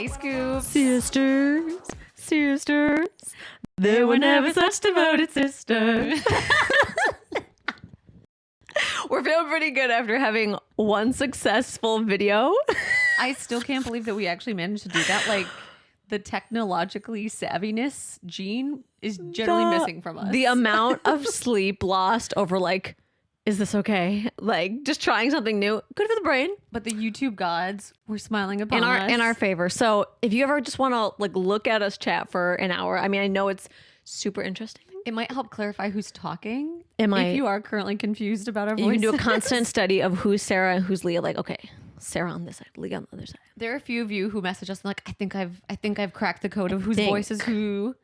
Hey, Scoop. Sisters, there were never such devoted sisters. We're feeling pretty good after having one successful video. I still can't believe that we actually managed to do that. Like, the technologically savviness gene is generally missing from us. The amount of sleep lost over like, is this okay? Like just trying something new. Good for the brain. But the YouTube gods were smiling upon us. In our favor. So if you ever just want to like look at us chat for an hour, I mean, I know it's super interesting. It might help clarify who's talking. It might. If you are currently confused about our voices. You can do a constant study of who's Sarah and who's Leah. Like, okay, Sarah on this side, Leah on the other side. There are a few of you who message us and like, I think I've cracked the code of whose voice is who.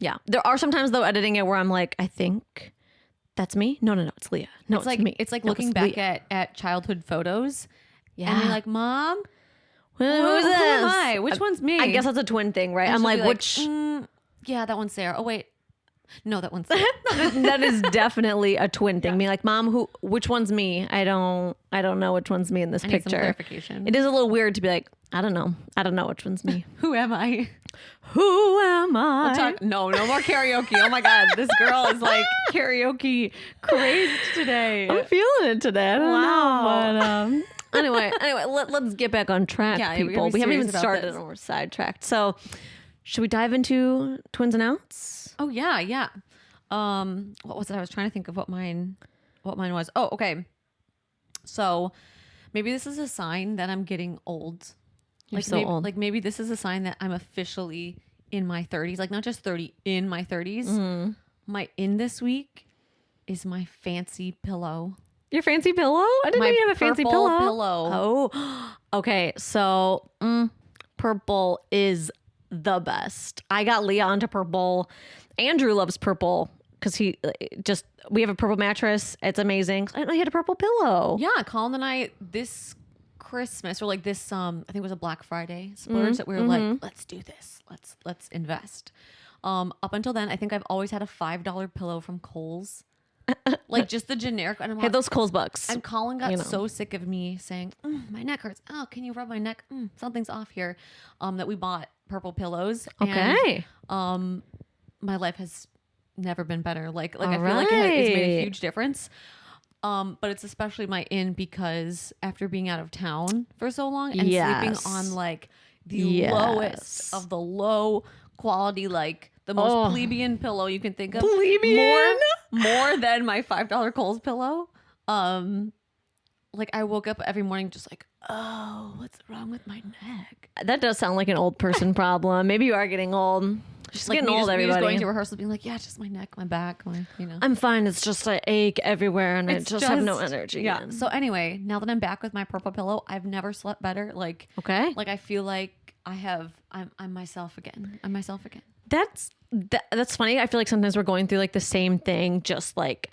Yeah. There are sometimes though editing it where I'm like, I think that's me. No, it's Leah. No, it's like me. It's like No, looking it's back Leah. at childhood photos. Yeah. And you're like, Mom, who's who this? am I? Which one's me? I guess that's a twin thing, right? And I'm she'll like, be which yeah, that one's Sarah. Oh wait. No, that one's Sarah. that is definitely a twin thing. Being like, Mom, which one's me? I don't know which one's me in this I need some picture. clarification. It is a little weird to be like, I don't know which one's me. Who am I? Who am I? No more karaoke. Oh my God. This girl is like karaoke crazed today. I'm feeling it today. I don't Wow. know, but anyway, let's get back on track, Yeah, we gotta people. be We haven't serious even about started this. and we're sidetracked. So, should we dive into twins and outs? Oh yeah. What was it? I was trying to think of what mine was. Oh, okay. So maybe this is a sign that I'm getting old. You're so old. Like maybe this is a sign that I'm officially in my 30s. Like not just 30, in my 30s. My in this week is my fancy pillow. Your fancy pillow? I didn't know you have a fancy purple pillow. Oh, okay. So purple is the best. I got Leah onto purple. Andrew loves purple because we have a purple mattress. It's amazing. I didn't know he had a purple pillow. Yeah, Colin and I this Christmas or like this I think it was a Black Friday splurge that we were like, let's do this. Let's invest. Up until then, I think I've always had a $5 pillow from Kohl's. Like just the generic. And I'm Hey, those Kohl's bucks. And Colin got so sick of me saying, my neck hurts. Oh, can you rub my neck? Something's off here. That we bought purple pillows. Okay. And, my life has never been better. Like I All feel like it's made a right. huge difference. But it's especially my in because after being out of town for so long and sleeping on like the lowest of the low quality, like the most plebeian pillow you can think of. Plebeian? More than my $5 Kohl's pillow. Like I woke up every morning just like, oh, what's wrong with my neck? That does sound like an old person problem. Maybe you are getting old. She's Like getting old, me just everybody. going to rehearsal being like, yeah, just my neck, my back, I'm fine. It's just I ache everywhere and It's I just have no energy. Yeah. So anyway, now that I'm back with my purple pillow, I've never slept better. Like, Okay. like I feel like I'm myself again. I'm myself again. That's funny. I feel like sometimes we're going through like the same thing, just like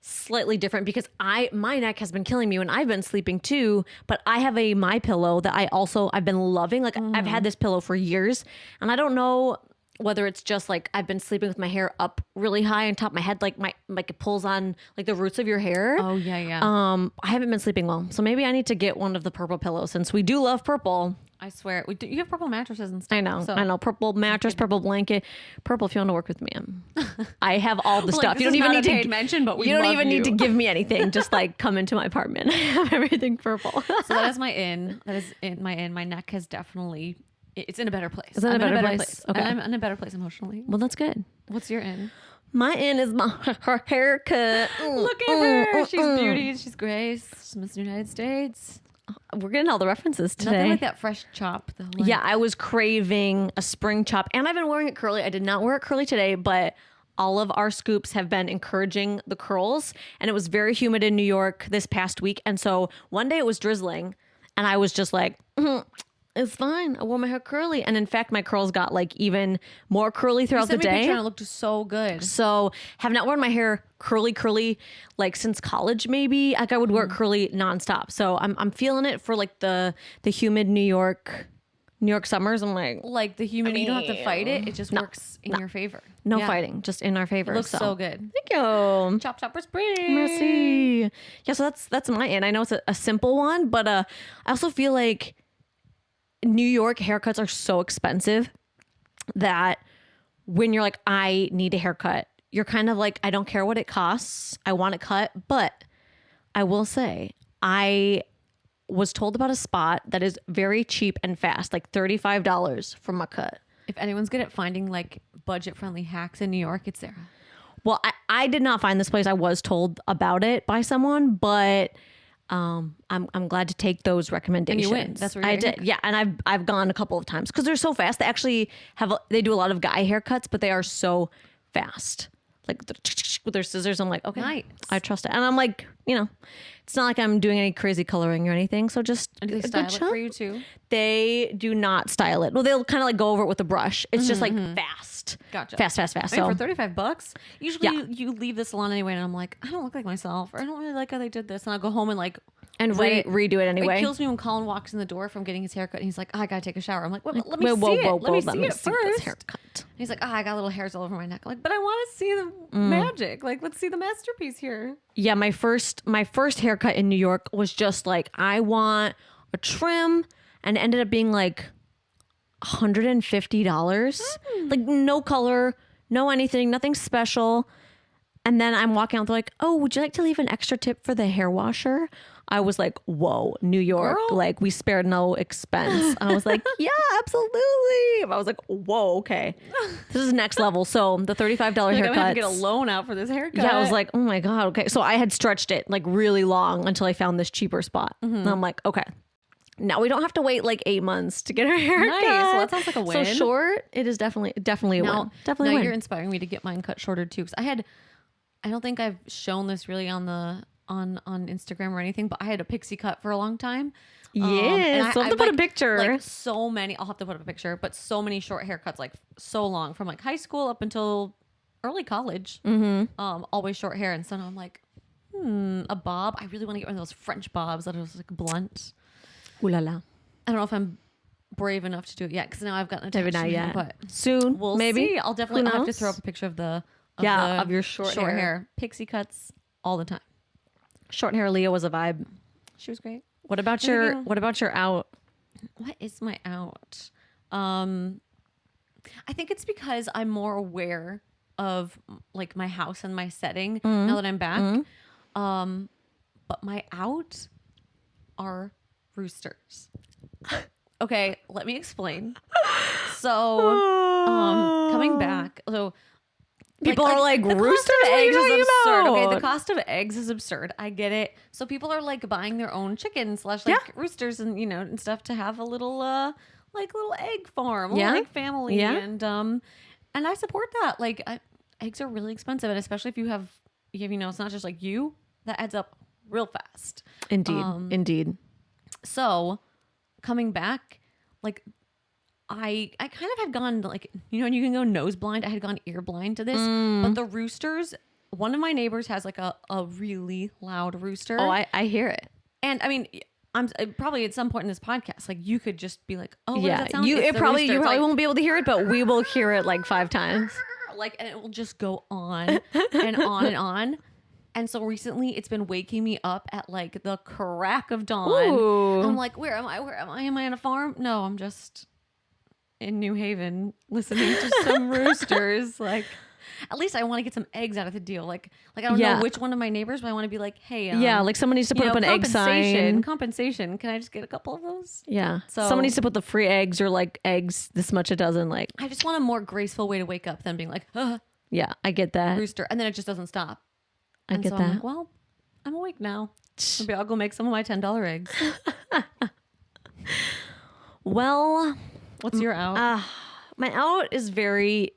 slightly different because my neck has been killing me and I've been sleeping too, but I have a My Pillow that I've been loving. Like I've had this pillow for years and I don't know whether it's just like I've been sleeping with my hair up really high on top of my head, like it pulls on like the roots of your hair. Oh yeah. I haven't been sleeping well, so maybe I need to get one of the purple pillows since we do love purple. I swear. You have purple mattresses and stuff. I know. So. I know. Purple mattress, purple blanket, purple. If you want to work with me, I have all the stuff. This You don't is even not need a paid to mention, but we you don't love even need to you. give me anything. Just like come into my apartment. I have everything purple. So that is my in. That is in my in. My neck has definitely. It's in a better place. It's in a I'm better in a better place. place. Okay. And I'm in a better place emotionally. Well, that's good. What's your in? My in is her haircut. Look at her. She's beauty. She's grace. She's Miss United States. We're getting all the references today. Nothing like that fresh chop though. Like, Yeah, I was craving a spring chop and I've been wearing it curly. I did not wear it curly today, but all of our scoops have been encouraging the curls and it was very humid in New York this past week. And so one day it was drizzling and I was just like, it's fine. I wore my hair curly. And in fact, my curls got like even more curly throughout the sent me a day. picture and it looked so good. So have not worn my hair curly like since college maybe. Like I would wear it curly nonstop. So I'm feeling it for like the humid New York summers. I'm like the humidity, you don't have to fight it. It just works in your favor. no Yeah. fighting, just in our favor. It looks so good. Thank you. Chop chopper spring. Merci. Yeah, so that's my end. I know it's a simple one, but I also feel like New York haircuts are so expensive that when you're like, I need a haircut, you're kind of like, I don't care what it costs. I want it cut. But I will say, I was told about a spot that is very cheap and fast, like $35 for my cut. If anyone's good at finding like budget friendly hacks in New York, it's Sarah. Well, I did not find this place. I was told about it by someone, but I'm glad to take those recommendations. And you win. That's where I did. Yeah, and I've gone a couple of times because they're so fast. They actually they do a lot of guy haircuts, but they are so fast. Like with their scissors, I'm like, okay, Nice. I trust it. And I'm like, it's not like I'm doing any crazy coloring or anything. So just And do they a style good it shot. for you too? They do not style it. Well, they'll kind of like go over it with a brush. It's just like fast. Gotcha. Fast. I mean, So for $35, usually Yeah. you leave the salon anyway, and I'm like, I don't look like myself, or I don't really like how they did this, and I'll go home and like and let it- redo it anyway. It kills me when Colin walks in the door from getting his haircut, and he's like, oh, I gotta take a shower. I'm like, well, let me Whoa, see whoa, it. whoa, Let me whoa, see it this first. haircut. And he's like, I got little hairs all over my neck. I'm like, but I want to see the magic. Like, let's see the masterpiece here. Yeah, my first haircut in New York was just like, I want a trim, and it ended up being like $150. Like no color, no anything, nothing special. And then I'm walking out, they're like, oh, would you like to leave an extra tip for the hair washer? I was like, whoa, New York. Girl. Like, we spared no expense. I was like, yeah, absolutely. I was like, whoa, okay. This is next level. So the $35 Like, I'm gonna have to haircuts. get a loan out for this haircut. Yeah, I was like, oh my God, okay. So I had stretched it like really long until I found this cheaper spot. And I'm like, okay. Now we don't have to wait like 8 months to get our hair Nice. cut. Well, that sounds like a win. So short, it is definitely a now, win. Definitely a now win. you're inspiring me to get mine cut shorter too. Because I don't think I've shown this really on Instagram or anything, but I had a pixie cut for a long time. Yes, and I'll have to put a picture. Like so many, I'll have to put up a picture, but so many short haircuts, like so long, from like high school up until early college. Always short hair, and so now I'm like, a bob. I really want to get one of those French bobs that are just like blunt. Ooh la la. I don't know if I'm brave enough to do it yet because now I've gotten Maybe attached not to it, yet. but Soon, we'll maybe. see. I'll definitely Who have to knows? throw up a picture of the Of your short hair. hair. Pixie cuts all the time. Short hair Leah was a vibe. She was great. What about Maybe- your out? What is my out? I think it's because I'm more aware of like my house and my setting now that I'm back. But my out are roosters. Okay, let me explain. So, coming back, so People are like, the cost roosters? of What are you eggs is talking absurd. Okay, the about? cost of eggs is absurd. I get it. So people are like buying their own chickens / like roosters and and stuff to have a little like little egg farm, a Yeah. little egg family, Yeah. and I support that. Like eggs are really expensive, and especially if you have it's not just like you, that adds up real fast. Indeed. Indeed. So coming back, like I kind of had gone like, and you can go nose blind. I had gone ear blind to this, but the roosters, one of my neighbors has like a really loud rooster. Oh, I hear it. And I mean, I'm probably at some point in this podcast, like you could just be like, oh, what does Yeah. that sound? You It's the probably rooster. It's like, won't be able to hear it, but we will hear it like 5 times. like, and it will just go on and on and on. And so recently it's been waking me up at like the crack of dawn. Ooh. I'm like, where am I? Where am I? Am I on a farm? No, I'm just in New Haven listening to some roosters. Like, at least I want to get some eggs out of the deal. Like I don't Yeah. know which one of my neighbors, but I want to be like, hey, Yeah, like someone needs to put up an egg sign. Compensation. Can I just get a couple of those? Yeah. So- Someone needs to put the free eggs or like eggs this much a dozen. Like, I just want a more graceful way to wake up than being like, yeah, I get that. rooster, and then it just doesn't stop. I And get so that. I'm like, well, I'm awake now. Maybe I'll go make some of my $10 eggs. Well, What's your out? my out is very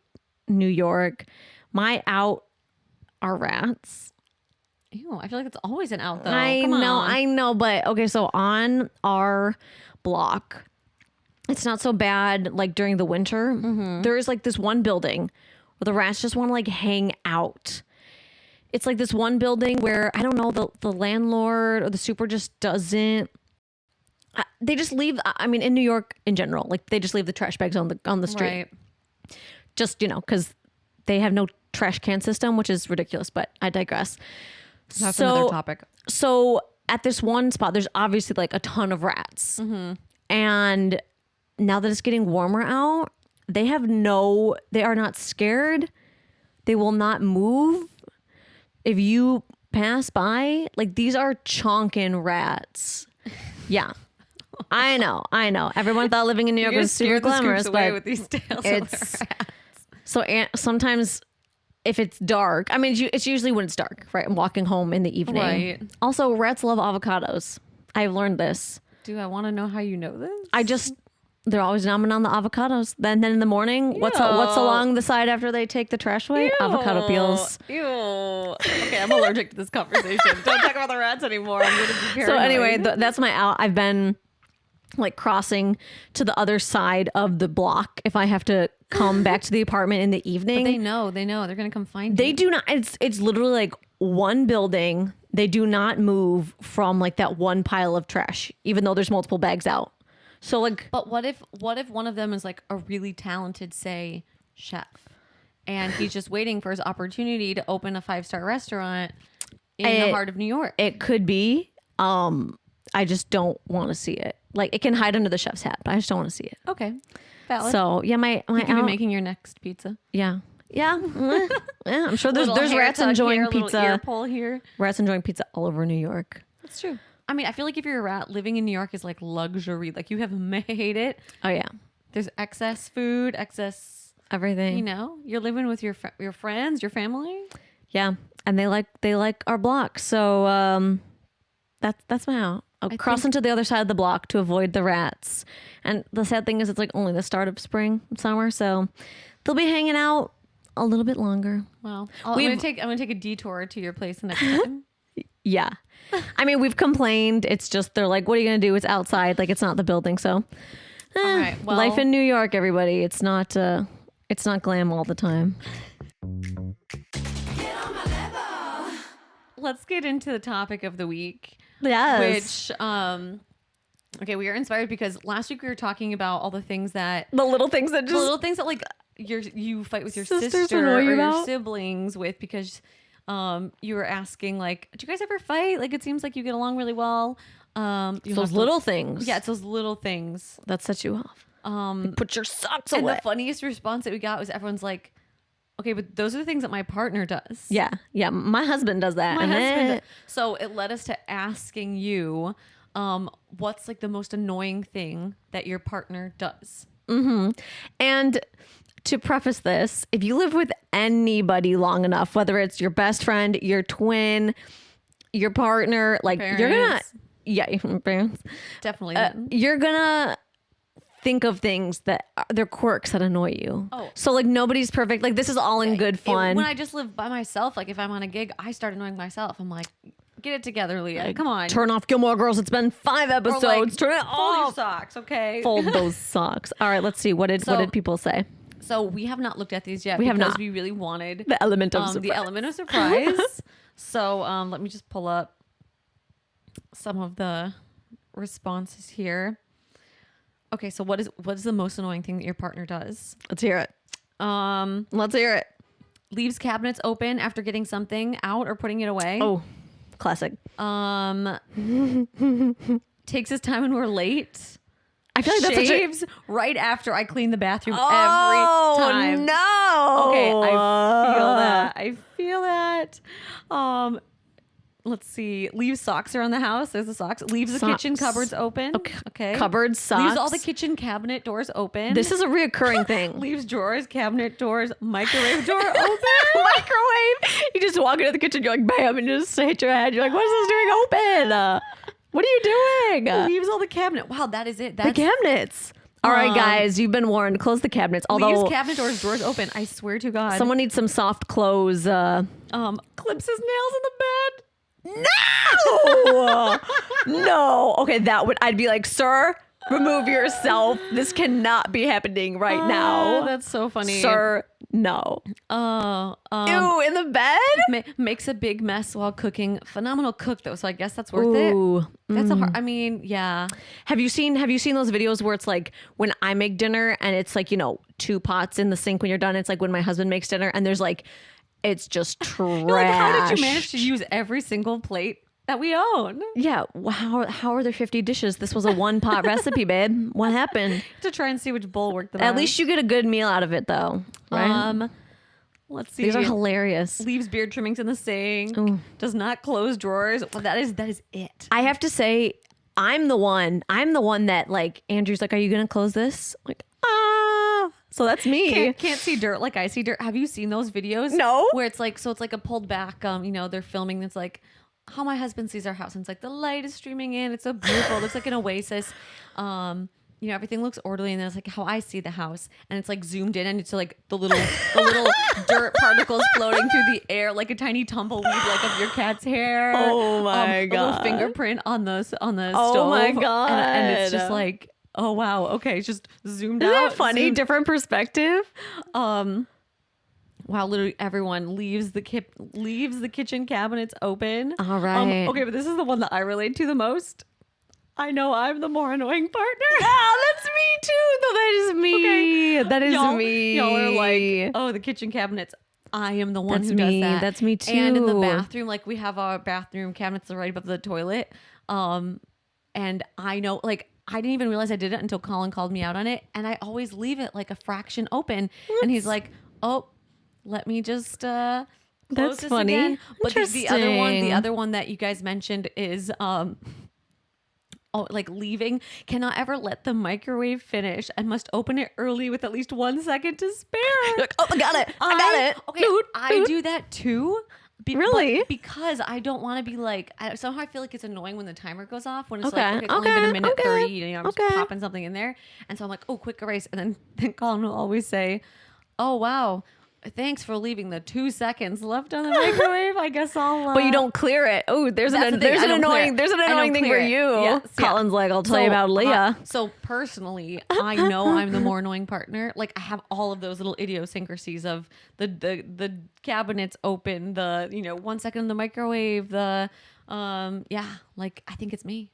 New York. My out are rats. Ew, I feel like it's always an out though. I Come know, on. I know, but okay, so on our block, it's not so bad like during the winter. There is like this one building where the rats just want to like hang out. It's like this one building where I don't know, the landlord or the super just doesn't. They just leave. I mean, in New York in general, like they just leave the trash bags on the street. Right. Just because they have no trash can system, which is ridiculous. But I digress. That's another topic. So at this one spot, there's obviously like a ton of rats. And now that it's getting warmer out, they are not scared. They will not move. If you pass by, like, these are chonkin rats. Yeah. I know. Everyone thought living in New York was super glamorous, away but with these tails it's- of the rats. so sometimes if it's dark, I mean, it's usually when it's dark, right? I'm walking home in the evening. Right. Also, rats love avocados. I've learned this. Do I want to know how you know this? They're always nomming on the avocados. Then in the morning, what's along the side after they take the trash away? Avocado peels. Ew. Okay, I'm allergic to this conversation. Don't talk about the rats anymore. I'm going to be paranoid. So anyway, that's my out. I've been like crossing to the other side of the block if I have to come back to the apartment in the evening. They know. They're going to come find They you. do not. It's literally like one building. They do not move from like that one pile of trash, even though there's multiple bags out. So like, But what if one of them is like a really talented, say, chef, and he's just waiting for his opportunity to open a 5-star restaurant in the heart of New York? it could be. I just don't want to see it. Like, it can hide under the chef's hat, but I just don't want to see it. Okay, valid. So yeah, my you could be out- making your next pizza. yeah. Yeah, I'm sure there's Little hair rats tug enjoying here, little ear pizza. pull here. Rats enjoying pizza all over New York. That's true. I mean, I feel like if you're a rat, living in New York is like luxury. Like, you have made it. Oh yeah, There's excess food, excess. everything. You know, you're living with your friends, your family. Yeah, and they like our block. So that's my out. I'll cross into the other side of the block to avoid the rats. And the sad thing is, it's like only the start of spring, summer, so they'll be hanging out a little bit longer. Well, I'm gonna take a detour to your place the next time. Yeah, I mean, we've complained. It's just they're like, what are you gonna do? It's outside, like it's not the building. So, All right. Well, life in New York, everybody. It's not glam all the time. let's get into the topic of the week. Yes. Which, okay, we are inspired because last week we were talking about all the things that the little things that the just little things that like you fight with your Sisters sister annoy or you your about? siblings with because you were asking like, do you guys ever fight? Like, it seems like you get along really well. those little things. Yeah, it's those little things. that set you off. Put your socks And away. the funniest response that we got was everyone's like, okay, but those are the things that my partner does. Yeah, my husband does that. My and husband. it- So it led us to asking you, what's like the most annoying thing that your partner does? And to preface this, if you live with anybody long enough, whether it's your best friend, your twin, your partner, like you're gonna, Parents. yeah, your parents, Definitely. them. you're gonna think of things that they're quirks that annoy you. Oh. So like nobody's perfect. Like this is all in good fun. When I just live by myself, like if I'm on a gig, I start annoying myself. I'm like, get it together, Leah. Come on. Turn off Gilmore Girls. It's been 5 Or, episodes. like, Turn it fold your off. socks, okay? Fold those socks. All right, let's see. What did people say? So we have not looked at these yet. We have because not. we really wanted The element of the surprise. element of surprise. So let me just pull up some of the responses here. Okay, so what is the most annoying thing that your partner does? Let's hear it. Let's hear it. Leaves cabinets open after getting something out or putting it away. Oh, classic. Takes his time when we're late. I feel like that's such a Shaves right after I clean the bathroom Oh, every time. no. Okay, I feel that. Let's see. Leaves socks around the house. There's the socks. Leaves the kitchen Socks. cupboards open. Okay. Cupboard socks. Leaves all the kitchen cabinet doors open. This is a reoccurring thing. Leaves drawers, cabinet doors, microwave door open. Microwave. You just walk into the kitchen, you're like, bam, and you just hit your head. You're like, what is this doing open? What are you doing? Leaves all the cabinet. Wow, that is it. The That's cabinets. All right, guys, you've been warned. Close the cabinets. Although leaves cabinet doors, drawers open. I swear to God. someone needs some soft clothes. Clips his nails in the bed. No, no. Okay, I'd be like, sir, remove yourself. This cannot be happening right now. That's so funny. Sir, no. Ew, in the bed? Makes a big mess while cooking. Phenomenal cook though, so I guess that's worth it. Ooh. That's a hard. I mean, yeah. Have you seen those videos where it's like when I make dinner and it's like, 2 pots in the sink when you're done? It's like when my husband makes dinner and there's like, it's just trash. Like, how did you manage to use every single plate that we own. Yeah. How are there 50 dishes? This was a one pot recipe, babe. What happened? To try and see which bowl worked the best. At least you get a good meal out of it, though. Right? Let's see. These are hilarious. Leaves beard trimmings in the sink. Ooh. Does not close drawers. Well, that is it. I have to say, I'm the one that like Andrew's like, are you gonna close this? I'm like, so that's me. Can't see dirt like I see dirt. Have you seen those videos? No. Where it's like, so it's like a pulled back, they're filming. It's like how my husband sees our house. And it's like the light is streaming in. It's so beautiful. It looks like an oasis. Everything looks orderly. And then it's like how I see the house. And it's like zoomed in and it's like the little dirt particles floating through the air, like a tiny tumbleweed, like of your cat's hair. Oh my A little God. fingerprint on the stove. Oh my God. And it's just like, oh wow, okay, it's just zoomed Isn't out. that funny? Different perspective. Wow, literally everyone leaves the kitchen cabinets open. All right. Okay, but this is the one that I relate to the most. I know I'm the more annoying partner. Oh, that's me too. No, that is me. Okay. That is Y'all- me. Y'all are like, oh, the kitchen cabinets. I am the one That's who me. does that. That's me too. And in the bathroom, like we have our bathroom cabinets right above the toilet. And I know, like, I didn't even realize I did it until Colin called me out on it. And I always leave it like a fraction open. And he's like, oh, let me just close That's this funny. again. But the Interesting. other one that you guys mentioned is like leaving, cannot ever let the microwave finish and must open it early with at least 1 second to spare. You're like, oh, I got it. I got it. Okay, Food, I food. do that too. Really? But because I don't want to be like, somehow I feel like it's annoying when the timer goes off, when it's Okay, like, okay, it's only been a minute okay, 30, I'm just okay. popping something in there. And so I'm like, oh, quick erase. And then Colin will always say, oh, wow, thanks for leaving the 2 seconds left on the microwave. I guess I'll. But you don't clear it. Oh, there's That's an the thing, I don't clear annoying it. there's an I don't annoying thing clear for it. you. Yes, yeah. Colin's like, I'll tell you about Leah. So personally, I know I'm the more annoying partner. Like I have all of those little idiosyncrasies of the cabinets open, the 1 second in the microwave, the like I think it's me.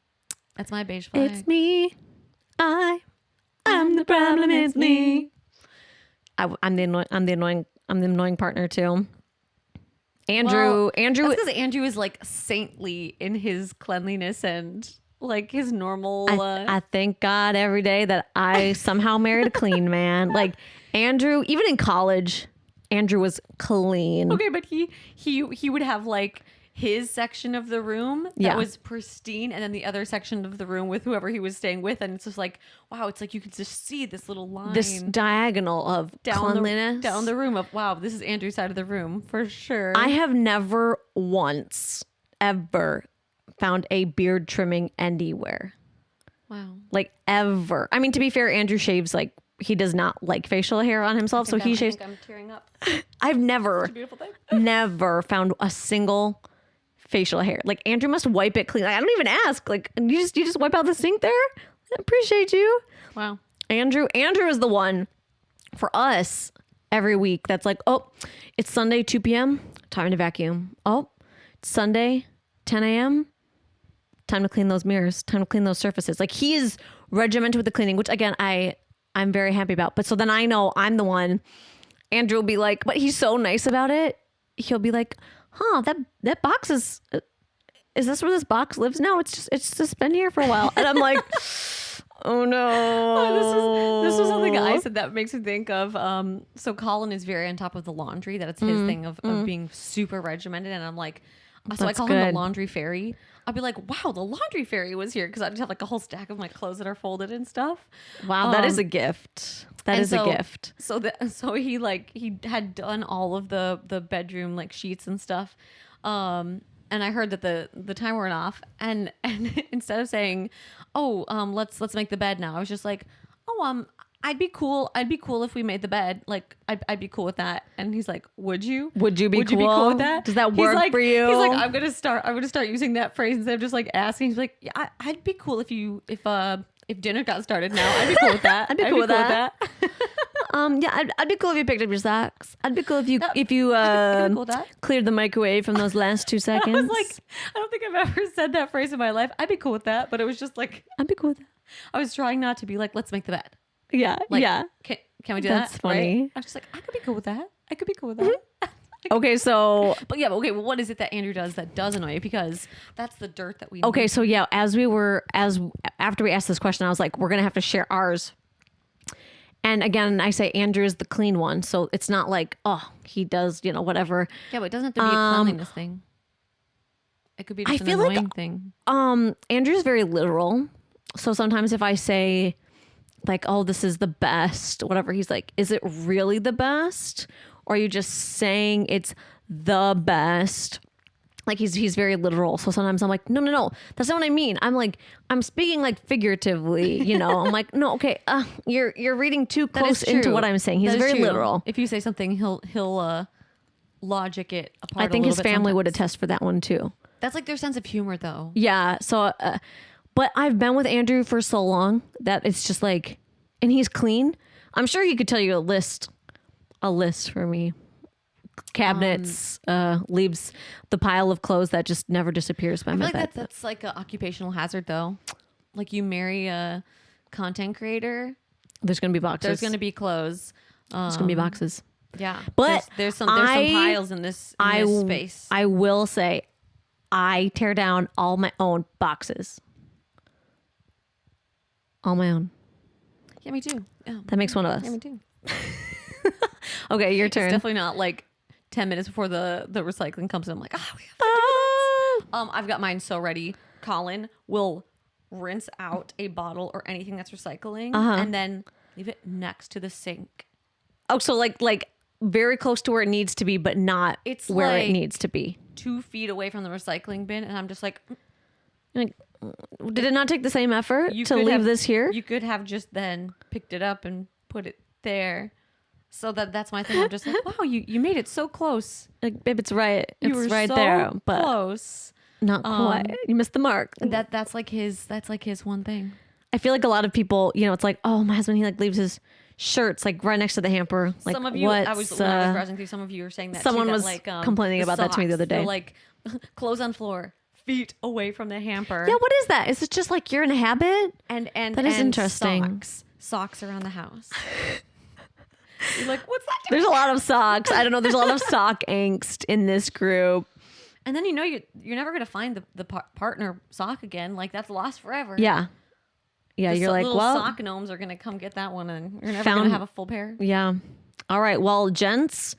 That's my beige flag. It's me. I'm the problem. It's me. I'm the annoying partner too. Andrew. That's because Andrew is like saintly in his cleanliness and like his normal. I thank God every day that I somehow married a clean man. Like Andrew, even in college, Andrew was clean. Okay, but he would have like his section of the room that Yeah. was pristine, and then the other section of the room with whoever he was staying with, and it's just like, wow, it's like you could just see this little line, This diagonal of cleanliness. down the room of wow, this is Andrew's side of the room for sure. I have never once ever found a beard trimming anywhere. wow. Like ever. I mean, to be fair, Andrew shaves like he does not like facial hair on himself, so he shaves. I think I'm tearing up. I've never, Beautiful thing. never found a single facial hair. Like Andrew must wipe it clean. Like, I don't even ask. Like you just wipe out the sink there. I appreciate you, Wow. Andrew. Andrew is the one for us every week. That's like, oh, it's Sunday 2 p.m. Time to vacuum. Oh, it's Sunday 10 a.m. Time to clean those mirrors. Time to clean those surfaces. Like he is regimented with the cleaning, which again I'm very happy about. But so then I know I'm the one. Andrew will be like, but he's so nice about it. He'll be like, huh, that box is this where this box lives? No, it's just been here for a while. And I'm like, oh no. This was something I said that makes me think of. So Colin is very on top of the laundry. That it's his thing of being super regimented, and I'm like, so I That's call him good. the laundry fairy. I'll be like, wow, the laundry fairy was here because I just have like a whole stack of my clothes that are folded and stuff. Wow, that is a gift. That And is so- a gift. So he had done all of the bedroom like sheets and stuff. And I heard that the timer went off, and instead of saying, "Oh, let's make the bed now," I was just like, "Oh, I'd be cool if we made the bed. Like, I'd be cool with that." And he's like, "Would you? Would you be cool cool? with that? Does that He's work like- for you?" He's like, I'm gonna start using that phrase instead of just like asking. He's like, "Yeah, I'd be cool if dinner got started now. I'd be cool with that. I'd be cool with that. that. Yeah, I'd be cool if you picked up your socks. I'd be cool if you I'd be cool with that. cleared the microwave from those last 2 seconds. I was like, I don't think I've ever said that phrase in my life. I'd be cool with that, but it was just like I'd be cool with that. I was trying not to be like, let's make the bed. Yeah, Like, yeah. Can we do That's that? funny. Right? I was just like, I could be cool with that. I could be cool with that. Okay, so But yeah, but okay, well, what is it that Andrew does that does annoy you? Because that's the dirt that we okay, need. so yeah, after we asked this question, I was like, we're gonna have to share ours. And again, I say Andrew is the clean one, so it's not like, oh, he does, whatever. Yeah, but it doesn't have to be a cleanliness thing. It could be just I an feel like- annoying thing. Andrew's very literal. So sometimes if I say like, oh, this is the best, whatever, he's like, is it really the best? Or are you just saying it's the best? Like he's very literal. So sometimes I'm like, no, that's not what I mean. I'm speaking like figuratively, I'm like, no, okay, you're reading too That is close into true. what I'm saying. He's That is very true. literal. If you say something, he'll logic it apart. I think a his little bit family would sometimes. attest for that one too. That's like their sense of humor, though. Yeah. So, but I've been with Andrew for so long that it's just like, and he's clean. I'm sure he could tell you a list for me. Cabinets, leaves the pile of clothes that just never disappears by I feel my like bed. that's like an occupational hazard, though. Like you marry a content creator, There's gonna be boxes. there's going to be clothes. There's gonna be boxes. Yeah, But there's some I- piles in this space. I will say, I tear down all my own boxes. All my own. Yeah, me too. Yeah, That makes one of us. yeah, me too. Okay, your It's turn. definitely not like 10 minutes before the recycling comes in. I'm like, we have to do this. I've got mine so ready. Colin will rinse out a bottle or anything that's recycling and then leave it next to the sink. Oh, so like very close to where it needs to be, but not It's where it like- needs to be. 2 feet away from the recycling bin, and I'm just like, Like, did it not take the same effort you to could leave have- this here? You could have just then picked it up and put it there. So that's my thing. I'm just like, wow, you made it so close. Like, babe, it's right. You were It's right so there, but close. not quite. You missed the mark. That's like his one thing. I feel like a lot of people, it's like, oh, my husband, he like leaves his shirts like right next to the hamper. Like, Some of you, when I was browsing through, some of you were saying that someone too, that, was like, complaining the about that to me the socks, other day. they're like clothes on floor, feet away from the hamper. yeah, what is that? Is it just like you're in a habit? and That is and interesting. Socks around the house. You're like, what's that? There's a lot of socks. I don't know. There's a lot of sock angst in this group. And then you're never gonna find the partner sock again. Like that's lost forever. Yeah. Yeah, The you're like, little well, sock gnomes are gonna come get that one, and you're never Found- gonna have a full pair. yeah. All right. Well, gents,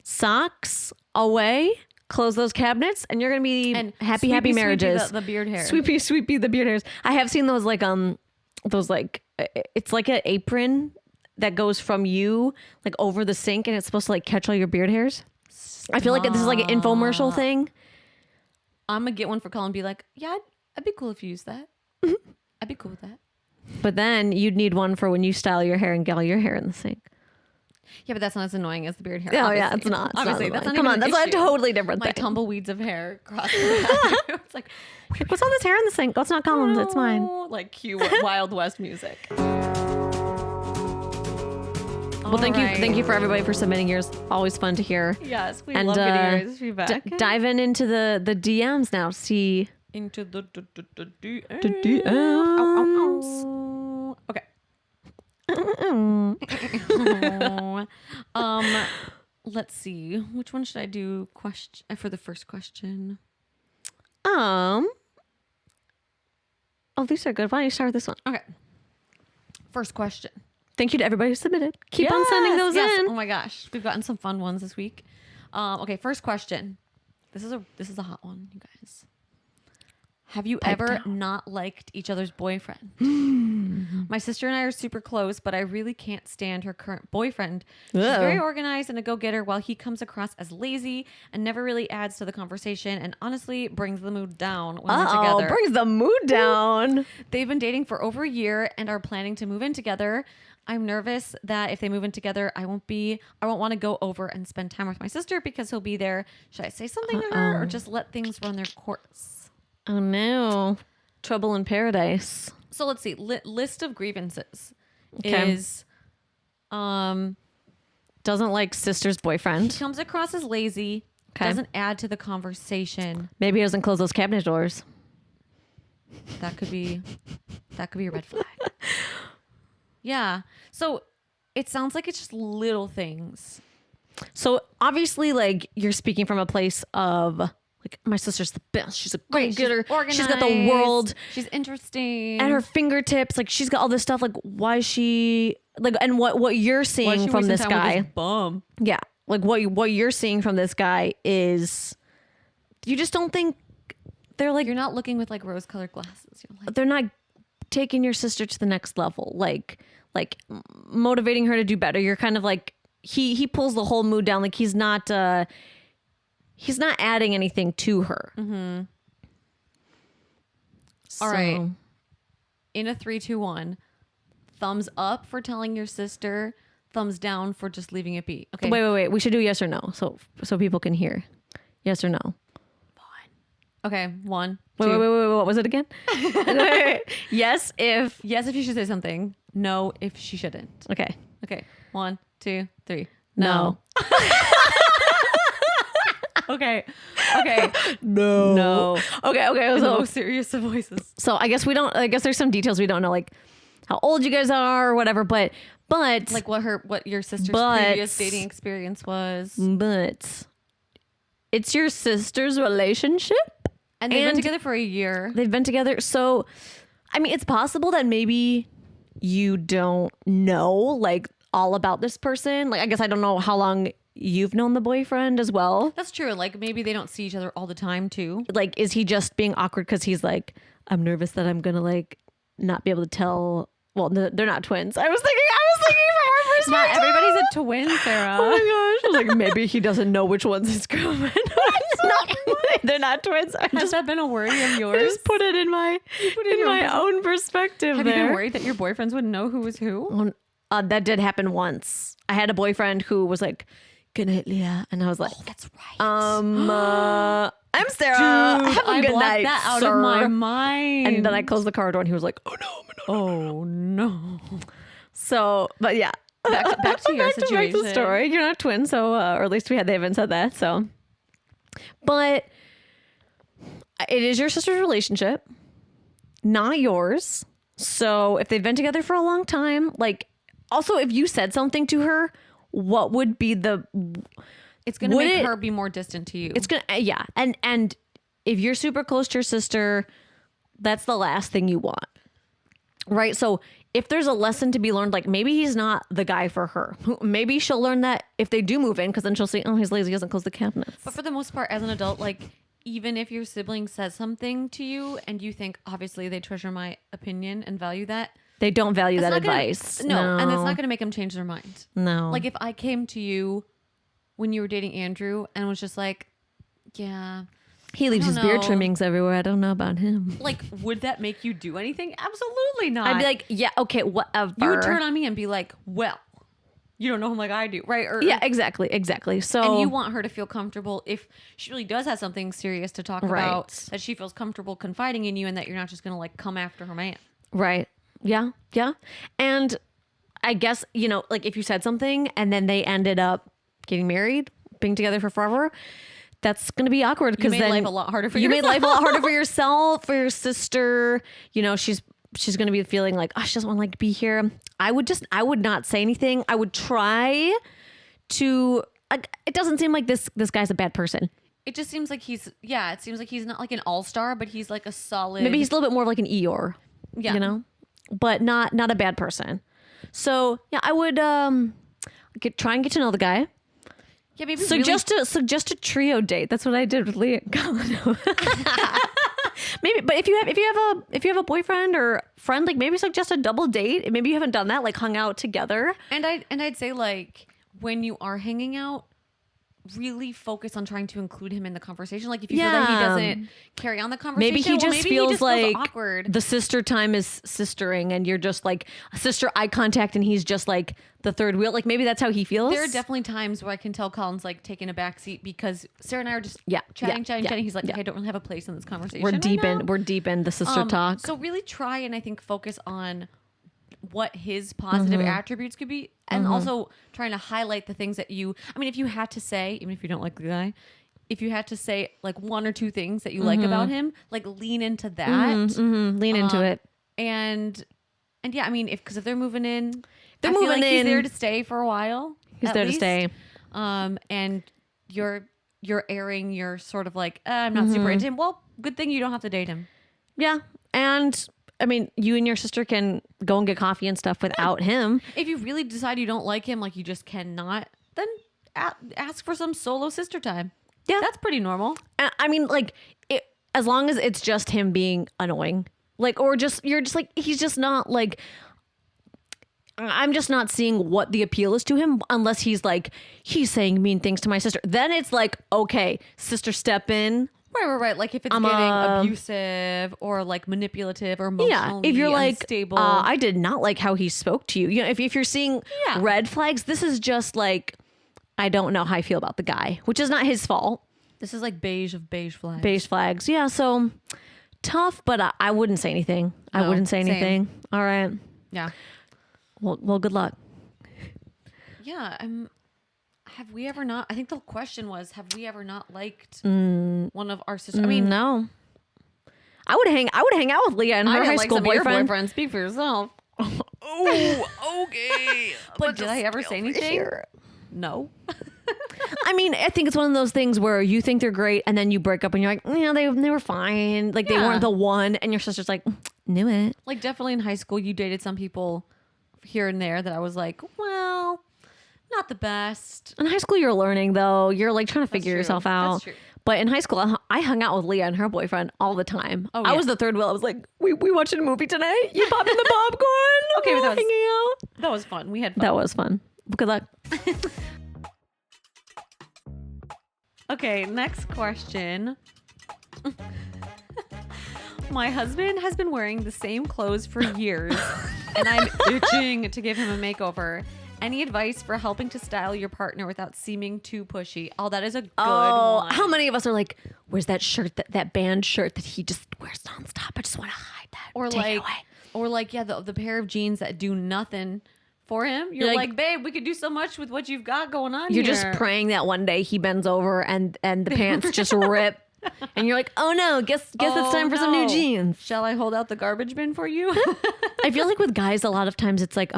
socks away. Close those cabinets, and you're gonna be And happy sweepy, marriages. the beard hair. Sweepy the beard hairs. I have seen those it's like an apron that goes from you like over the sink, and it's supposed to like catch all your beard hairs. I feel like this is like an infomercial thing. I'm gonna get one for Colin and be like, yeah, I'd be cool if you use that. I'd be cool with that. But then you'd need one for when you style your hair and get all your hair in the sink. Yeah, but that's not as annoying as the beard hair. Oh yeah, obviously. it's not. It's Obviously, not that's annoying. not Come even on, an that's a issue. totally different My thing. tumbleweeds of hair across the bathroom. It's like, What's all this hair in the sink? Oh, it's not Colin's. It's mine. oh, like cue Wild West music. Well, thank you for everybody for submitting yours. Always fun to hear. Yes, we And love getting your feedback. dive into the DMs now. See. Into the DMs. DMs. Okay. Let's see. Which one should I do for the first question? Oh, these are good. Why don't you start with this one? Okay. First question. Thank you to everybody who submitted. Keep on sending those yes. in. Oh my gosh, we've gotten some fun ones this week. Okay, first question. This is a hot one, you guys. Have you ever not liked each other's boyfriend? My sister and I are super close, but I really can't stand her current boyfriend. She's Ugh. very organized and a go-getter, while he comes across as lazy and never really adds to the conversation, and honestly brings the mood down when we're together. Brings the mood down. They've been dating for over a year and are planning to move in together. I'm nervous that if they move in together, I won't want to go over and spend time with my sister because he'll be there. Should I say something to her or just let things run their course? Oh no. Trouble in paradise. So let's see. List of grievances Okay. is Doesn't like sister's boyfriend. comes across as lazy, Okay. doesn't add to the conversation. Maybe he doesn't close those cabinet doors. That could be a red flag. Yeah. So it sounds like it's just little things. So obviously, like, you're speaking from a place of like, my sister's the best. She's a great getter. She's got the world. She's interesting. At her fingertips. Like, she's got all this stuff. Like, why is she like? And what you're seeing from this guy? Bum. Yeah, like what you're seeing from this guy is, you just don't think they're like, You're not looking with like rose-colored glasses. You're like, they're not taking your sister to the next level. Like motivating her to do better. You're kind of like, he pulls the whole mood down. Like, he's not adding anything to her. mm-hmm. So, All right. In a 3, 2, 1, thumbs up for telling your sister, thumbs down for just leaving it be. Okay. Wait. We should do yes or no, so people can hear. Yes or no. Okay. 1, 2. Wait. What was it again? Wait. Yes if. Yes, if you should say something. No, if she shouldn't. Okay. Okay. 1, 2, 3. No. Okay. No. Okay. In the So, most serious of voices. I guess there's some details we don't know, like how old you guys are or whatever, but Like what your sister's previous dating experience was. but it's your sister's relationship. And they've been together for a year. They've been together. So, I mean, it's possible that maybe you don't know like all about this person. Like, I guess I don't know how long you've known the boyfriend as well. That's true. Like maybe they don't see each other all the time too. Like, is he just being awkward because he's like, I'm nervous that I'm gonna like not be able to tell. Well, they're not twins. I was thinking from our perspective. Not everybody's a twin, Sarah. Oh my gosh! I was like, maybe he doesn't know which one's his girlfriend. They're not twins. Has that been a worry of I yours? just put it in my own perspective. Have you been worried that your boyfriends wouldn't know who was who? That did happen once. I had a boyfriend who was like, "Good night, Leah," and I was like, That's right. I'm Sarah. Dude, Have a I good blocked night, that out sir. of my mind. And then I closed the car door, and he was like, "Oh no, Oh no. So, but yeah, Back to your situation. Back to the story. You're not twins, so or at least they haven't said that. So, but it is your sister's relationship, not yours. So if they've been together for a long time, like, also if you said something to her, what would be It's gonna make her be more distant to you. It's gonna yeah, and if you're super close to your sister, that's the last thing you want, right? So if there's a lesson to be learned, like maybe he's not the guy for her. Maybe she'll learn that if they do move in, because then she'll say, "Oh, he's lazy, he doesn't close the cabinets." But for the most part, as an adult, like even if your sibling says something to you and you think obviously they treasure my opinion and value that, They don't value that it's not gonna- advice. No, and it's not going to make them change their mind. No. Like if I came to you when you were dating Andrew and was just like, yeah, he leaves I his don't beard know. trimmings everywhere. I don't know about him. like would that make you do anything? Absolutely not. I'd be like, yeah, okay, whatever. you would turn on me and be like, well, you don't know him like I do, right? Or Yeah, exactly. So and you want her to feel comfortable if she really does have something serious to talk Right. about, that she feels comfortable confiding in you and that you're not just going to like come after her man. right. Yeah. And I guess, like if you said something and then they ended up getting married, being together for forever, that's going to be awkward because made then life a lot harder for you yourself. made life a lot harder for yourself, for your sister. She's going to be feeling like, oh, she doesn't want to like be here. I would not say anything. I would try to, it doesn't seem like this guy's a bad person. It just seems like it seems like he's not like an all-star, but he's like a solid. Maybe he's a little bit more of like an Eeyore, Yeah. but not a bad person. So yeah, I would try and get to know the guy. Yeah, maybe Suggest a trio date. That's what I did with Leah and Colin. Maybe, but if you have a boyfriend or friend, like maybe suggest a double date. Maybe you haven't done that, like hung out together. And I'd say like when you are hanging out, really focus on trying to include him in the conversation. Like if you feel that he doesn't carry on the conversation, Maybe he just feels like awkward. the sister time is sistering, and you're just like sister eye contact, and he's just like the third wheel. Like maybe that's how he feels. There are definitely times where I can tell Colin's like taking a back seat because Sarah and I are just chatting. He's like, okay, I don't really have a place in this conversation. We're deep in the sister talk. So really try and I think focus on what his positive attributes could be, and also trying to highlight the things that if you had to say, even if you don't like the guy, if you had to say like one or two things that you like about him, like lean into that. Lean into it. And yeah, because if they're moving in, They're I feel moving like he's in. there to stay for a while. He's at there to least. stay. and you're airing your sort of like, I'm not super into him. Well, good thing you don't have to date him. Yeah. And I mean, you and your sister can go and get coffee and stuff without him. If you really decide you don't like him, like you just cannot, then ask for some solo sister time. Yeah. That's pretty normal. I mean, like, as long as it's just him being annoying, like, or just, you're just like, he's just not like, I'm just not seeing what the appeal is to him unless he's like, he's saying mean things to my sister. Then it's like, okay, sister, step in. Right. Like if it's getting abusive or like manipulative or emotionally if you're like, unstable. I did not like how he spoke to you. You know, if you're seeing red flags, this is just like, I don't know how I feel about the guy, which is not his fault. This is like beige flags. Beige flags. Yeah. So tough, but I wouldn't say anything. I No, wouldn't say same. anything. All right. Yeah. Well, good luck. Yeah. Have we ever not? I think the question was, have we ever not liked one of our sisters? I mean, no. I would hang out with Leah and her high school boyfriend. Speak for yourself. Oh, okay. But did I ever say anything? No. I mean, I think it's one of those things where you think they're great and then you break up and you're like, yeah, they were fine. Like they weren't the one, and your sister's like, knew it. Like definitely in high school, you dated some people here and there that I was like, well, not the best. In high school, you're learning though. You're like trying to figure true. yourself That's out. true. But in high school, I hung out with Leah and her boyfriend all the time. Oh, I yeah. was the third wheel. I was like, we watching a movie tonight? You popping the popcorn? Okay, but that was- hanging out. That was fun. We had fun. That was fun. Good luck. Okay, next question. My husband has been wearing the same clothes for years, and I'm itching to give him a makeover. Any advice for helping to style your partner without seeming too pushy? Oh, that is a good one. How many of us are like, where's that shirt, that band shirt that he just wears nonstop? I just want to hide that. Or Take it like, away. yeah, the pair of jeans that do nothing for him. You're like, babe, we could do so much with what you've got going on You're here. just praying that one day he bends over and the pants just rip. And you're like, oh no, guess it's time for some new no. jeans. Shall I hold out the garbage bin for you? I feel like with guys, a lot of times it's like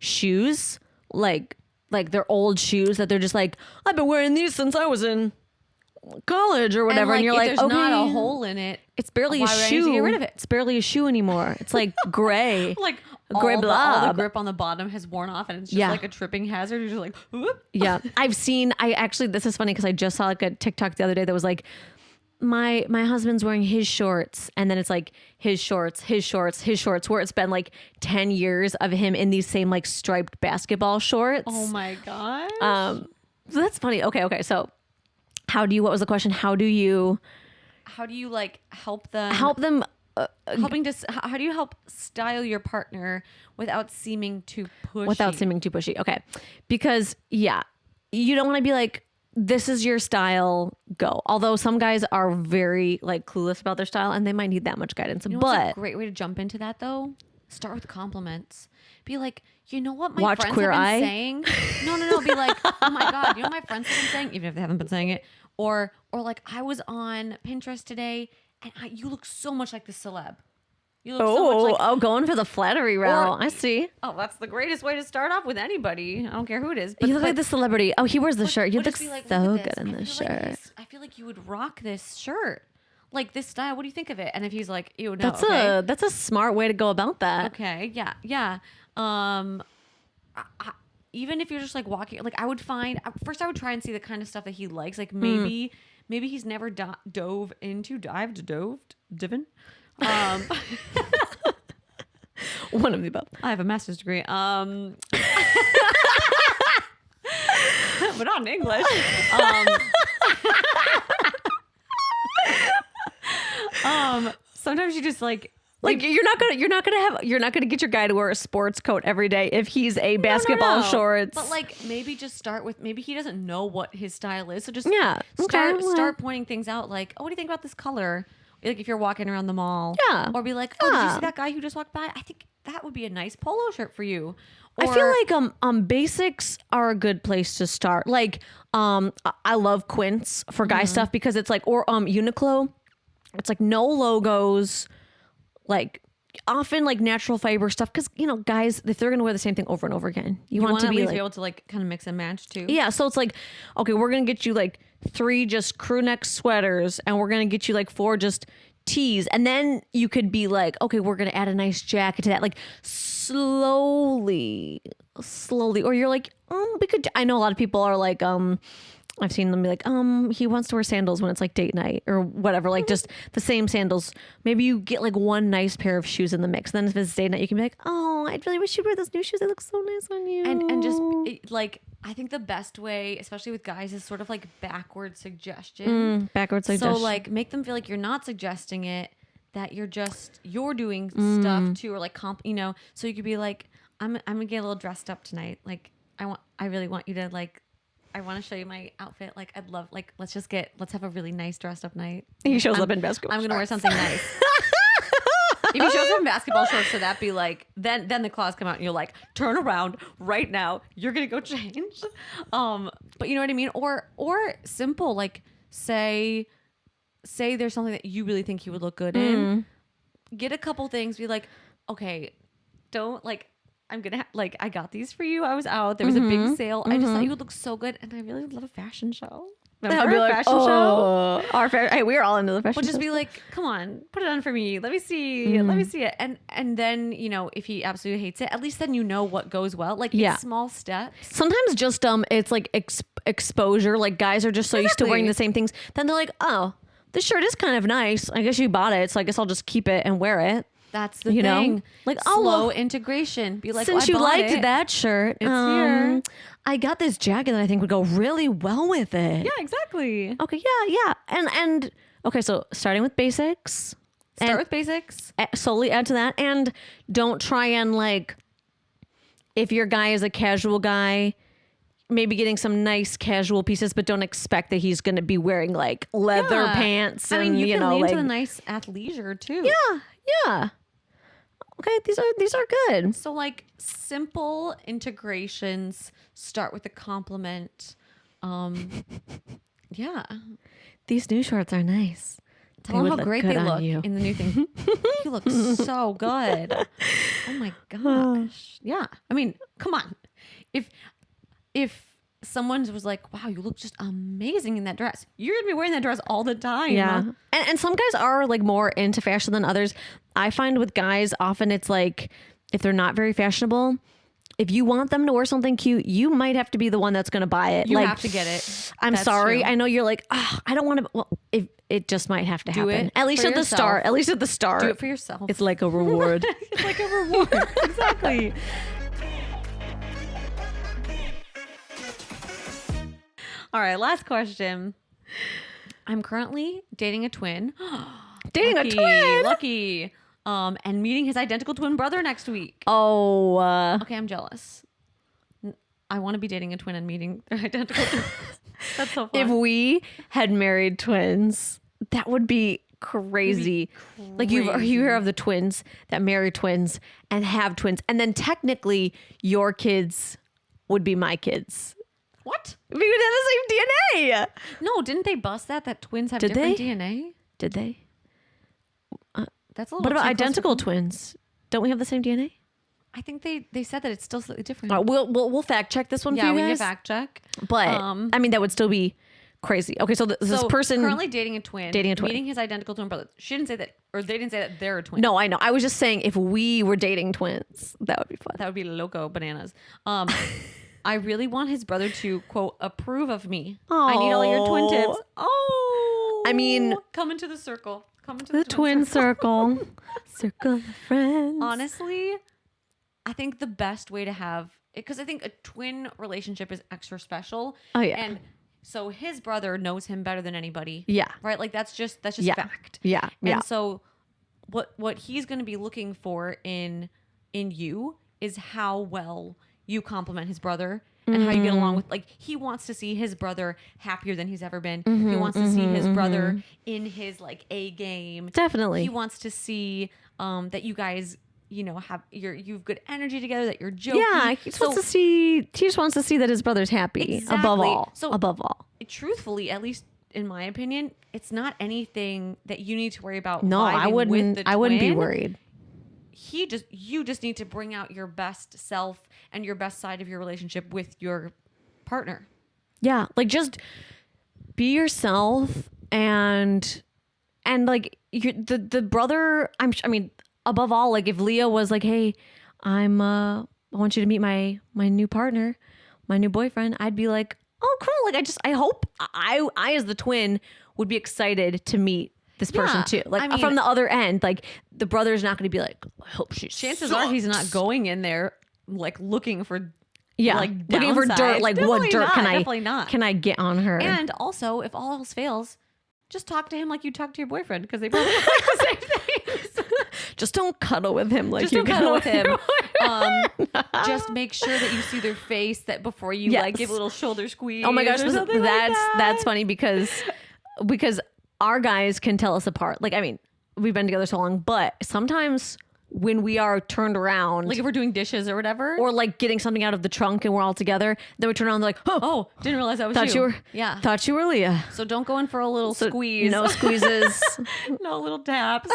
shoes, like they're old shoes that they're just like, I've been wearing these since I was in college or whatever. And, you're if like, there's okay, not a hole in it. it's barely why a would I shoe. need to get rid of it? It's barely a shoe anymore. It's like gray. Like Gray all the blob. grip on the bottom has worn off and it's just Yeah. like a tripping hazard. You're just like, whoop. Yeah. This is funny because I just saw like a TikTok the other day that was like, my husband's wearing his shorts, and then it's like his shorts, where it's been like 10 years of him in these same like striped basketball shorts. Oh my God. So that's funny. Okay. So what was the question? How do you like help them? help them? How do you help style your partner without seeming too pushy? Without seeming too pushy. Okay. Because you don't want to be like, this is your style, go. Although some guys are very like clueless about their style and they might need that much guidance. You know what's but a great way to jump into that though? Start with compliments. Be like, you know what my Watch friends Queer have Eye. been saying? No. Be like, oh my God, you know what my friends have been saying, even if they haven't been saying it. Or like, I was on Pinterest today and you look so much like this celeb. You look so much like. Going for the flattery route. I see. Oh, that's the greatest way to start off with anybody. I don't care who it is. You look like the celebrity. Oh, he wears the shirt. You But look just be like, so "Look at good in I this feel like shirt. I feel like you would rock this shirt. Like this style. What do you think of it? And if he's like, ew, no, That's a smart way to go about that. Okay, yeah. Even if you're just like walking, like I would find first, I would try and see the kind of stuff that he likes. Like maybe he's never divin. One of the above. I have a master's degree. But not in English. Sometimes you just like you're not gonna get your guy to wear a sports coat every day if he's a basketball No. shorts. But like maybe just start with maybe he doesn't know what his style is, so just Okay, start pointing things out. Like, oh, what do you think about this color? Like if you're walking around the mall, or be like, oh, did you see that guy who just walked by? I think that would be a nice polo shirt for you. I feel like basics are a good place to start. Like I love Quince for guy stuff because it's like, or Uniqlo, it's like no logos. Like often like natural fiber stuff, because guys, if they're gonna wear the same thing over and over again, you want want to at be least like, be able to like kind of mix and match too. yeah. So it's like, okay, we're gonna get you like 3 just crew neck sweaters, and we're gonna get you like 4 just tees, and then you could be like, okay, we're gonna add a nice jacket to that, like slowly, or you're like, we could. I know a lot of people are like, I've seen them be like, he wants to wear sandals when it's like date night or whatever, like just the same sandals. Maybe you get like one nice pair of shoes in the mix. Then if it's date night, you can be like, oh, I really wish you'd wear those new shoes. They look so nice on you. And just like, I think the best way, especially with guys, is sort of like backward suggestion. Backwards suggestion. So like make them feel like you're not suggesting it, that you're doing stuff too, or like so you could be like, I'm gonna get a little dressed up tonight. Like I really want you to like, I want to show you my outfit. Like I'd love, like, let's have a really nice dressed up night. He shows up in basketball I'm gonna wear shorts. something nice. If he shows up in basketball shorts, so that'd be like, then the claws come out and you're like, turn around right now. You're gonna go change. But you know what I mean? Or simple, like say there's something that you really think he would look good in. Get a couple things. Be like, okay, don't like. I'm gonna like, I got these for you. I was out. There was a big sale. I just thought you would look so good, and I really love a fashion show. Remember I'll be like, fashion show? Hey, we were all into the fashion But just show. be like, come on, put it on for me. Let me see. Let me see it. And then, if he absolutely hates it, at least then you know what goes well. Like, it's small steps. Sometimes just it's like exposure. Like guys are just so used to wearing the same things. Then they're like, oh, this shirt is kind of nice. I guess you bought it, so I guess I'll just keep it and wear it. That's the thing. Like, slow integration. Be like, since you liked that shirt, it's here. I got this jacket that I think would go really well with it. Yeah, exactly. Okay, yeah. And okay, so starting with basics. Start with basics. Solely add to that, and don't try and like, if your guy is a casual guy, maybe getting some nice casual pieces, but don't expect that he's going to be wearing like leather pants. I mean, and, you can lean like, to the nice athleisure too. Yeah. Okay, these are good. So like simple integrations start with a compliment. Yeah. These new shorts are nice. Tell them how great they look you. in the new thing. You look so good. Oh my gosh. Yeah. I mean, come on. If someone was like, wow, you look just amazing in that dress, you're gonna be wearing that dress all the time. Yeah. And some guys are like more into fashion than others. I find with guys, often it's like, if they're not very fashionable, if you want them to wear something cute, you might have to be the one that's going to buy it. You like, have to get it. I'm That's sorry. true. I know you're like, oh, I don't want to. Well, it just might have to Do happen. it At least for at the yourself. start. At least at the start. Do it for yourself. It's like a reward. It's like a reward. Exactly. All right, last question. I'm currently dating a twin. Dating a twin? Lucky. And meeting his identical twin brother next week. Oh, Okay, I'm jealous. I want to be dating a twin and meeting their identical twin. That's so fun. if we had married twins, that would be crazy. Like you hear of the twins that marry twins and have twins, and then technically your kids would be my kids. What? We would have the same DNA. No, didn't they bust that twins have Did different they? DNA? Did they? That's a little What about too close to identical home. twins? Don't we have the same DNA? I think they said that it's still slightly different. We'll fact check this one for yeah, you we need guys. to fact check. But Um, I mean, that would still be crazy. Okay, so this person currently dating a twin, Dating a twin. meeting his identical twin brother. She didn't say that, or they didn't say that they're a twin. No, I know. I was just saying if we were dating twins, that would be fun. That would be loco bananas. I really want his brother to quote approve of me. I need all your twin tips. Oh, I mean, come into the circle. Come into The twin circle. Circle of friends. Honestly, I think the best way to have, because I think a twin relationship is extra special. Oh, yeah. And so his brother knows him better than anybody. Yeah. Right? Like that's just Yeah. fact. Yeah. Yeah. And so what he's going to be looking for in you is how well you compliment his brother and how you get along with, like, he wants to see his brother happier than he's ever been. He wants to see his brother in his like A game. Definitely. He wants to see that you guys, have you've good energy together, that you're joking. Yeah, he just wants to see. He just wants to see that his brother's happy. Above Exactly. all. So- above all. Truthfully, at least in my opinion, it's not anything that you need to worry about. No, I vibing with wouldn't. the I wouldn't be twin. worried. you just need to bring out your best self and your best side of your relationship with your partner. Yeah, like just be yourself and like the brother. I mean, above all, like if Leah was like, "Hey, I want you to meet my new partner, my new boyfriend," I'd be like, "Oh, cool!" Like I hope I as the twin would be excited to meet this person too. Like I mean, from the other end, like the brother's not going to be like, "I hope she." Chances are he's not going in there like looking for. Yeah, like looking for dirt. Like Definitely what dirt not, can I? Definitely not. Can I get on her? And also, if all else fails, just talk to him like you talk to your boyfriend because they probably like the same things. Just don't cuddle with him like Just you don't cuddle with him. him. Just make sure that you see their face that before you Yes. like give a little shoulder squeeze. Oh my gosh, or something that's funny because our guys can tell us apart. Like, I mean, we've been together so long, but sometimes when we are turned around, like if we're doing dishes or whatever, or like getting something out of the trunk and we're all together, then we turn around and they're like, oh, didn't realize that was thought you were, yeah. thought you were Leah. So don't go in for a little squeeze. No squeezes. No little taps.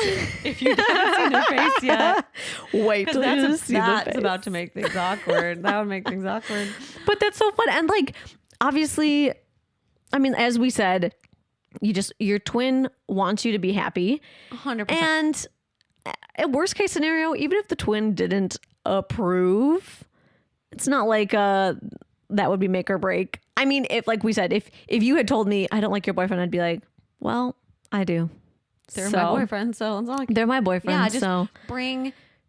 If you haven't seen their face yet, Wait till you that's see the face. about to make things awkward. That would make things awkward. But that's so fun. And like, obviously, I mean, as we said, your twin wants you to be happy. 100%. And at worst case scenario, even if the twin didn't approve, it's not like that would be make or break. I mean, if like we said, if you had told me I don't like your boyfriend, I'd be like, well, I do. They're my boyfriend, so it's not like they're my boyfriend. yeah, just so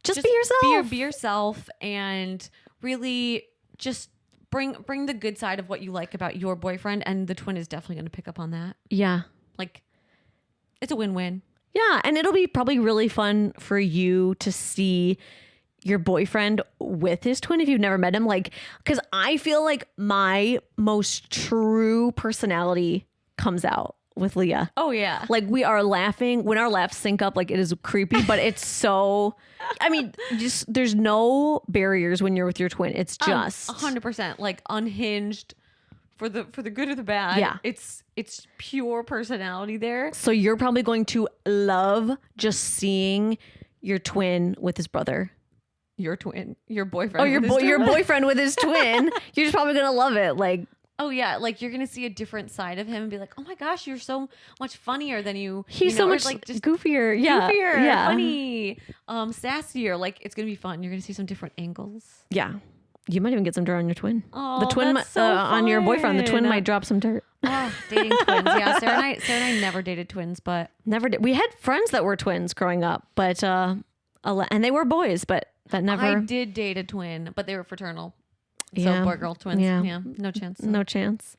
just be yourself. Be yourself, and really just bring the good side of what you like about your boyfriend, and the twin is definitely going to pick up on that. Yeah. Like, it's a win-win. Yeah, and it'll be probably really fun for you to see your boyfriend with his twin if you've never met him. Like, because I feel like my most true personality comes out with Leah. Oh yeah, Like we are laughing when our laughs sync up. Like it is creepy, but it's so. I mean, just there's no barriers when you're with your twin. It's just 100% like unhinged for the good or the bad. Yeah. it's pure personality there. So you're probably going to love just seeing your twin with his brother. Your twin, your boyfriend. Oh, with his your twin. boyfriend with his twin. You're just probably gonna love it. Like, Oh yeah, like you're gonna see a different side of him and be like, oh my gosh, you're so much funnier than you. he's you so know, or, much like just goofier. Yeah, goofier, yeah, funny, sassier. Like it's gonna be fun. You're gonna see some different angles. yeah. You might even get some dirt on your twin. Oh, The twin that's so on your boyfriend. The twin fun. might drop some dirt. Oh, dating twins. Yeah, Sarah and I never dated twins, but Never did. We had friends that were twins growing up, but and they were boys, but that never. I did date a twin, but they were fraternal. Yeah. So boy girl twins. Yeah. Yeah, no chance. No chance.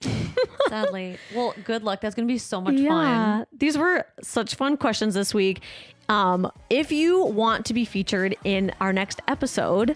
Sadly. Well, good luck. That's gonna be so much Yeah, fun. these were such fun questions this week. If you want to be featured in our next episode,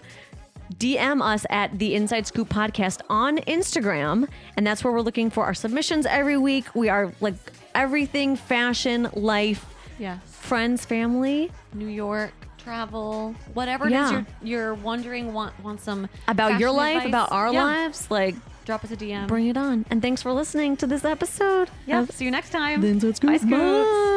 DM us at the Inside Scoop Podcast on Instagram, and that's where we're looking for our submissions every week. We are like everything fashion, life, Yes. friends, family, New York, travel, whatever it Yeah. is you're wondering, want some about your fashion life, advice. about our Yeah. lives. Like, Drop us a DM. bring it on. And thanks for listening to this episode. Yeah. of See you next time. The Inside Scoop. Bye, Scoops. Bye.